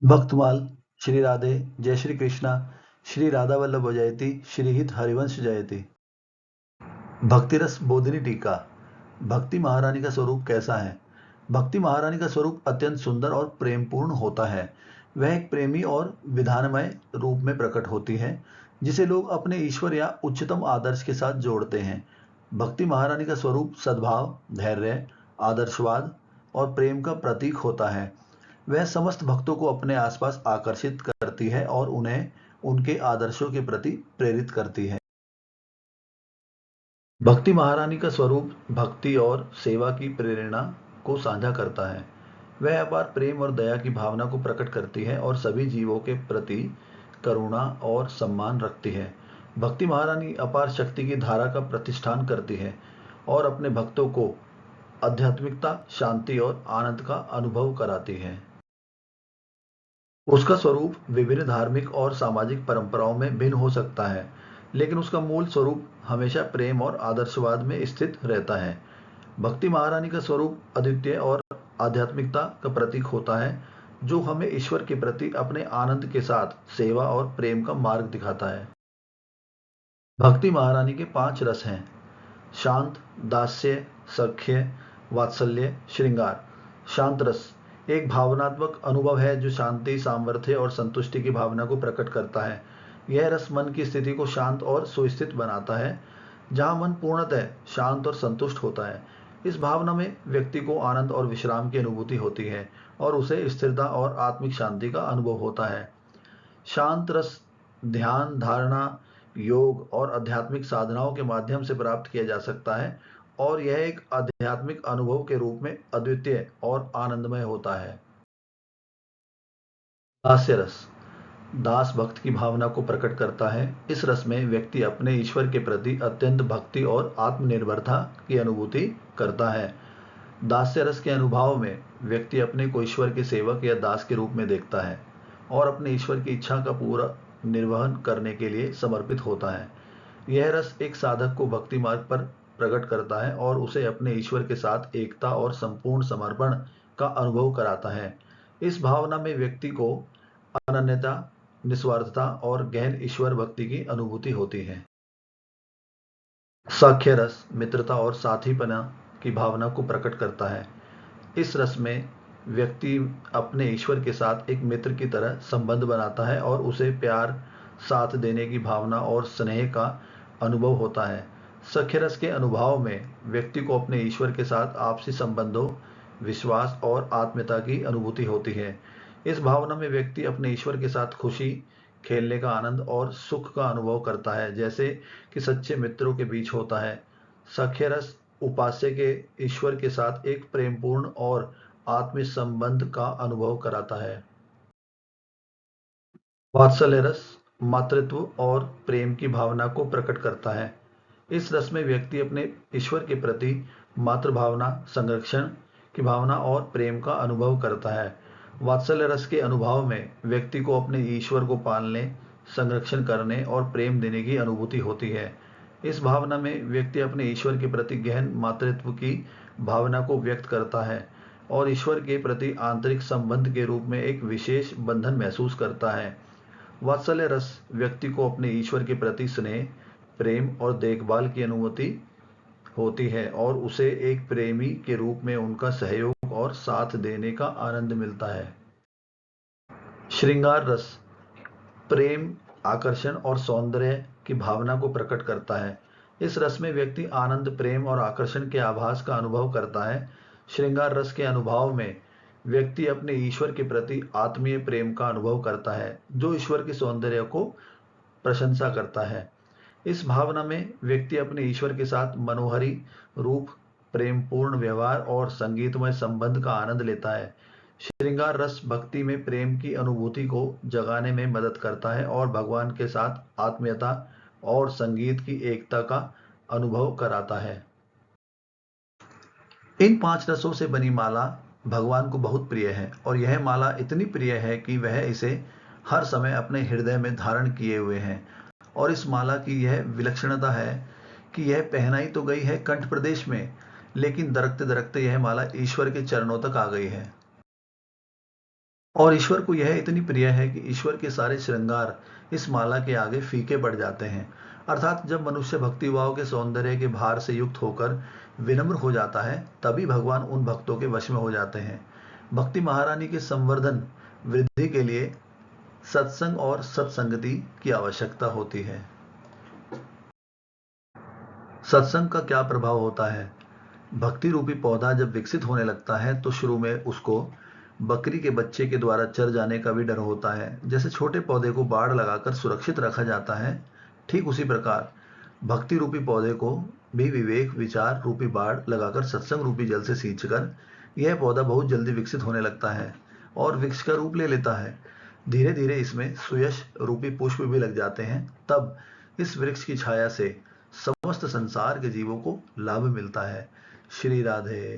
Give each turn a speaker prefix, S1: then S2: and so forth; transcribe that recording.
S1: भक्तमाल, श्री राधे, जय श्री कृष्णा, श्री राधा वल्लभ जयति, श्रीहित हरिवंश जयति। भक्तिरस बोधिनी टीका। भक्ति महारानी का स्वरूप कैसा है? भक्ति महारानी का स्वरूप अत्यंत सुंदर और प्रेमपूर्ण होता है। वह एक प्रेमी और विधानमय रूप में प्रकट होती है, जिसे लोग अपने ईश्वर या उच्चतम आदर्श के साथ जोड़ते हैं। भक्ति महारानी का स्वरूप सद्भाव, धैर्य, आदर्शवाद और प्रेम का प्रतीक होता है। वह समस्त भक्तों को अपने आसपास आकर्षित करती है और उन्हें उनके आदर्शों के प्रति प्रेरित करती है। भक्ति महारानी का स्वरूप भक्ति और सेवा की प्रेरणा को साझा करता है। वह अपार प्रेम और दया की भावना को प्रकट करती है और सभी जीवों के प्रति करुणा और सम्मान रखती है। भक्ति महारानी अपार शक्ति की धारा का प्रतिष्ठान करती है और अपने भक्तों को आध्यात्मिकता, शांति और आनंद का अनुभव कराती है। उसका स्वरूप विभिन्न धार्मिक और सामाजिक परंपराओं में भिन्न हो सकता है, लेकिन उसका मूल स्वरूप हमेशा प्रेम और आदर्शवाद में स्थित रहता है। भक्ति महारानी का स्वरूप अद्वितीय और आध्यात्मिकता का प्रतीक होता है, जो हमें ईश्वर के प्रति अपने आनंद के साथ सेवा और प्रेम का मार्ग दिखाता है। भक्ति महारानी के 5 रस हैं: शांत, दास्य, सख्य, वात्सल्य, श्रृंगार। शांत रस एक भावनात्मक अनुभव है जो शांति, सामर्थ्य और संतुष्टि की भावना को प्रकट करता है। यह रस मन की स्थिति को शांत और सुस्थित बनाता है, जहां मन पूर्णतः शांत और संतुष्ट होता है। इस भावना में व्यक्ति को आनंद और विश्राम की अनुभूति होती है और उसे स्थिरता और आत्मिक शांति का अनुभव होता है। शांत रस ध्यान, धारणा, योग और आध्यात्मिक साधनाओं के माध्यम से प्राप्त किया जा सकता है और यह एक आध्यात्मिक अनुभव के रूप में अद्वितीय और आनंदमय होता है। दास्य रस दास भक्त की भावना को प्रकट करता है। इस रस में व्यक्ति अपने ईश्वर के प्रति अत्यंत भक्ति और आत्मनिर्भरता की अनुभूति करता है। दास्य रस के अनुभव में व्यक्ति अपने को ईश्वर के सेवक या दास के रूप में देखता है और अपने ईश्वर की इच्छा का पूरा निर्वहन करने के लिए समर्पित होता है। यह रस एक साधक को भक्ति मार्ग पर प्रकट करता है और उसे अपने ईश्वर के साथ एकता और संपूर्ण समर्पण का अनुभव कराता है। इस भावना में व्यक्ति को अनन्यता, निस्वार्थता और गहन ईश्वर भक्ति की अनुभूति होती है। साख्य रस मित्रता और साथीपना की भावना को प्रकट करता है। इस रस में व्यक्ति अपने ईश्वर के साथ एक मित्र की तरह संबंध बनाता है और उसे प्यार, साथ देने की भावना और स्नेह का अनुभव होता है। सख्य रस के अनुभव में व्यक्ति को अपने ईश्वर के साथ आपसी संबंधों, विश्वास और आत्मीयता की अनुभूति होती है। इस भावना में व्यक्ति अपने ईश्वर के साथ खुशी, खेलने का आनंद और सुख का अनुभव करता है, जैसे कि सच्चे मित्रों के बीच होता है। सख्य रस उपास्य के ईश्वर के साथ एक प्रेमपूर्ण और आत्मीय संबंध का अनुभव कराता है। वात्सल्य रस मातृत्व और प्रेम की भावना को प्रकट करता है। इस रस में व्यक्ति अपने ईश्वर के प्रति मातृभावना, संरक्षण की भावना और प्रेम का अनुभव करता है। वात्सल्य रस के अनुभव में व्यक्ति को अपने ईश्वर को पालने, संरक्षण करने और प्रेम देने की अनुभूति होती है। इस भावना में व्यक्ति अपने ईश्वर के प्रति गहन मातृत्व की भावना को व्यक्त करता है और ईश्वर के प्रति आंतरिक संबंध के रूप में एक विशेष बंधन महसूस करता है। वात्सल्य रस व्यक्ति को अपने ईश्वर के प्रति स्नेह, प्रेम और देखभाल की अनुभूति होती है और उसे एक प्रेमी के रूप में उनका सहयोग और साथ देने का आनंद मिलता है। श्रृंगार रस प्रेम, आकर्षण और सौंदर्य की भावना को प्रकट करता है। इस रस में व्यक्ति आनंद, प्रेम और आकर्षण के आभास का अनुभव करता है। श्रृंगार रस के अनुभव में व्यक्ति अपने ईश्वर के प्रति आत्मीय प्रेम का अनुभव करता है, जो ईश्वर के सौंदर्य को प्रशंसा करता है। इस भावना में व्यक्ति अपने ईश्वर के साथ मनोहरी रूप, प्रेमपूर्ण व्यवहार और संगीतमय संबंध का आनंद लेता है। श्रृंगार रस भक्ति में प्रेम की अनुभूति को जगाने में मदद करता है और भगवान के साथ आत्मीयता और संगीत की एकता का अनुभव कराता है। इन 5 रसों से बनी माला भगवान को बहुत प्रिय है और यह माला इतनी प्रिय है कि वह इसे हर समय अपने हृदय में धारण किए हुए हैं। और इस माला की यह विलक्षणता है कि यह पहनाई तो गई है कंठ प्रदेश में, लेकिन दरकते दरकते यह माला ईश्वर के चरणों तक आ गई है। और ईश्वर को यह इतनी प्रिय है कि ईश्वर के सारे श्रृंगार इस माला के आगे फीके पड़ जाते हैं। अर्थात जब मनुष्य भक्ति भाव के सौंदर्य के भार से युक्त होकर विनम्र हो जाता है, तभी भगवान उन भक्तों के वश में हो जाते हैं। भक्ति महारानी के संवर्धन वृद्धि के लिए सत्संग और सत्संगति की आवश्यकता होती है। सत्संग का क्या प्रभाव होता है? भक्ति रूपी पौधा जब विकसित होने लगता है तो शुरू में उसको बकरी के बच्चे के द्वारा चर जाने का भी डर होता है। जैसे छोटे पौधे को बाड़ लगाकर सुरक्षित रखा जाता है, ठीक उसी प्रकार भक्ति रूपी पौधे को भी विवेक विचार रूपी बाड़ लगाकर सत्संग रूपी जल से सींचकर यह पौधा बहुत जल्दी विकसित होने लगता है और वृक्ष का रूप ले लेता है। धीरे धीरे इसमें सुयश रूपी पुष्प भी लग जाते हैं। तब इस वृक्ष की छाया से समस्त संसार के जीवों को लाभ मिलता है। श्री राधे।